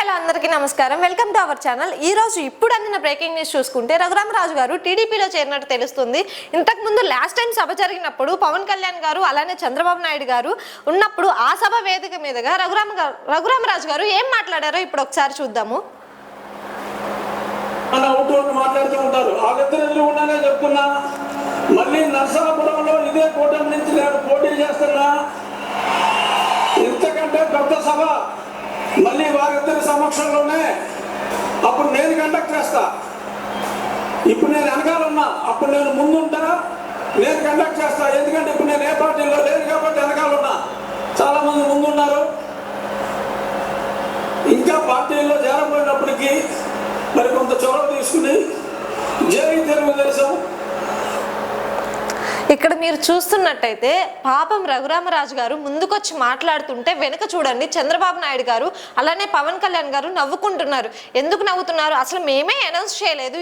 Hello అందరికీ నమస్కారం. Welcome to our channel. ఈ రోజు ఇప్పుడు అందిన బ్రేకింగ్ న్యూస్ చూసుకుంటే రఘురామరాజు గారు టీడీపీలో చేరినట్టు తెలుస్తుంది. ఇంతకు ముందు లాస్ట్ టైం సభ జరిగినప్పుడు పవన్ కళ్యాణ్ గారు అలానే చంద్రబాబు నాయుడు గారు ఉన్నప్పుడు ఆ సభ వేదిక మీదుగా రఘురామరాజు గారు ఏం మాట్లాడారో ఇప్పుడు ఒకసారి చూద్దాము. మాట్లాడుతూ ఉంటారు. ఆ వ్యక్తులు ఉన్నానే చెప్తున్నా, మళ్ళీ నరసాపురంలో ఇదే కూటమి నుంచి నేను పోటీ చేస్తున్నా. ఇంతకంటే పెద్ద సభ మళ్ళీ వారిద్దరి సమక్షంలోనే అప్పుడు నేను కండక్ట్ చేస్తా. ఇప్పుడు నేను వెనకాల ఉన్నా, అప్పుడు నేను ముందుంటా, నేను కండక్ట్ చేస్తా. ఎందుకంటే ఇప్పుడు నేను ఏ పార్టీలో లేదు కాబట్టి వెనకాల ఉన్నా. చాలా మంది ముందున్నారు. ఇంకా పార్టీల్లో చేరబోయినప్పటికీ మరి కొంత చొరవ తీసుకుని జై తెలుగుదేశం. ఇక్కడ మీరు చూస్తున్నట్టయితే పాపం రఘురామరాజు గారు ముందుకొచ్చి మాట్లాడుతుంటే వెనుక చూడండి చంద్రబాబు నాయుడు గారు అలానే పవన్ కళ్యాణ్ గారు నవ్వుకుంటున్నారు. ఎందుకు నవ్వుతున్నారు? అసలు మేమే అనౌన్స్ చేయలేదు,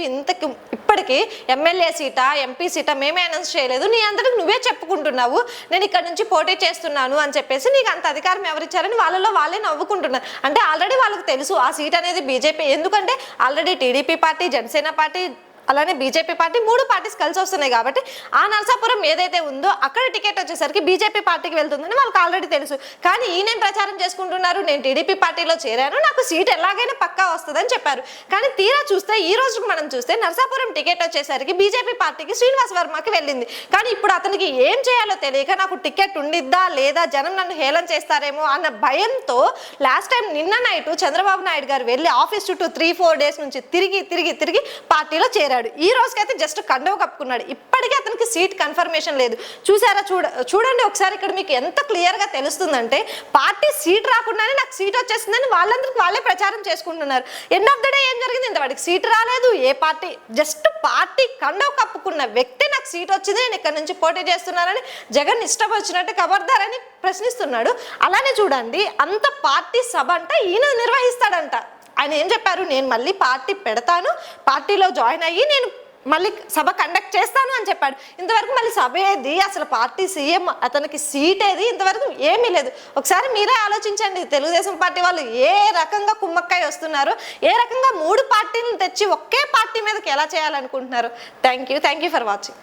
ఇప్పటికీ ఎమ్మెల్యే సీటా ఎంపీ సీటా మేమే అనౌన్స్ చేయలేదు, నీ అందరికి నువ్వే చెప్పుకుంటున్నావు నేను ఇక్కడ నుంచి పోటీ చేస్తున్నాను అని చెప్పేసి నీకు అంత అధికారం ఎవరిచ్చారని వాళ్ళలో వాళ్ళే నవ్వుకుంటున్నారు. అంటే ఆల్రెడీ వాళ్ళకి తెలుసు ఆ సీట్ అనేది బీజేపీ, ఎందుకంటే already TDP party, Janasena party అలానే బీజేపీ పార్టీ మూడు పార్టీస్ కలిసి వస్తున్నాయి కాబట్టి ఆ నరసాపురం ఏదైతే ఉందో అక్కడ టికెట్ వచ్చేసరికి బీజేపీ పార్టీకి వెళ్తుందని వాళ్ళకి ఆల్రెడీ తెలుసు. కానీ ఈయన ప్రచారం చేసుకుంటున్నారు, నేను టీడీపీ పార్టీలో చేరాను, నాకు సీట్ ఎలాగైనా పక్కా వస్తుందని చెప్పారు. కానీ తీరా చూస్తే ఈ రోజు మనం చూస్తే నరసాపురం టికెట్ వచ్చేసరికి బీజేపీ పార్టీకి శ్రీనివాస్ వర్మకి వెళ్ళింది. కానీ ఇప్పుడు అతనికి ఏం చేయాలో తెలియక నాకు టికెట్ ఉండిద్దా లేదా, జనం నన్ను హేళన చేస్తారేమో అన్న భయంతో లాస్ట్ టైం నిన్న నైట్ చంద్రబాబు నాయుడు గారు వెళ్ళి ఆఫీస్ చుట్టూ 3-4 డేస్ నుంచి తిరిగి పార్టీలో చేరారు. ఈ రోజుకైతే జస్ట్ కండవ కప్పుకున్నాడు. ఇప్పటికీ అతనికి సీట్ కన్ఫర్మేషన్ లేదు. చూసారా? చూడండి ఒకసారి. ఇక్కడ మీకు ఎంత క్లియర్ గా తెలుస్తుందంటే పార్టీ సీట్ రాకుండానే నాకు సీట్ వచ్చేసిందని వాళ్ళందరికీ వాళ్ళే ప్రచారం చేసుకుంటున్నారు. ఎండ్ ఆఫ్ ద డే ఏం జరిగింది? ఇంతవాడికి సీట్ రాలేదు. ఏ పార్టీ, జస్ట్ పార్టీ కండవ కప్పుకున్న వ్యక్తి నాకు సీట్ వచ్చింది, నేను ఇక్కడ నుంచి పోటీ చేస్తున్నానని జగన్ ఇష్టం వచ్చినట్టు ఖబర్దారని ప్రశ్నిస్తున్నాడు. అలానే చూడండి, అంత పార్టీ సభ అంట ఈయన నిర్వహిస్తాడంట. ఆయన ఏం చెప్పారు? నేను మళ్ళీ పార్టీ పెడతాను, పార్టీలో జాయిన్ అయ్యి నేను మళ్ళీ సభ కండక్ట్ చేస్తాను అని చెప్పాడు. ఇంతవరకు మళ్ళీ సభ ఏది, అసలు పార్టీ సీఎం అతనికి సీట్ ఏది, ఇంతవరకు ఏమీ లేదు. ఒకసారి మీరే ఆలోచించండి, తెలుగుదేశం పార్టీ వాళ్ళు ఏ రకంగా కుమ్మక్కాయ వస్తున్నారు, ఏ రకంగా 3 పార్టీలను తెచ్చి ఒకే పార్టీ మీదకి ఎలా చేయాలనుకుంటున్నారు. Thank you for watching.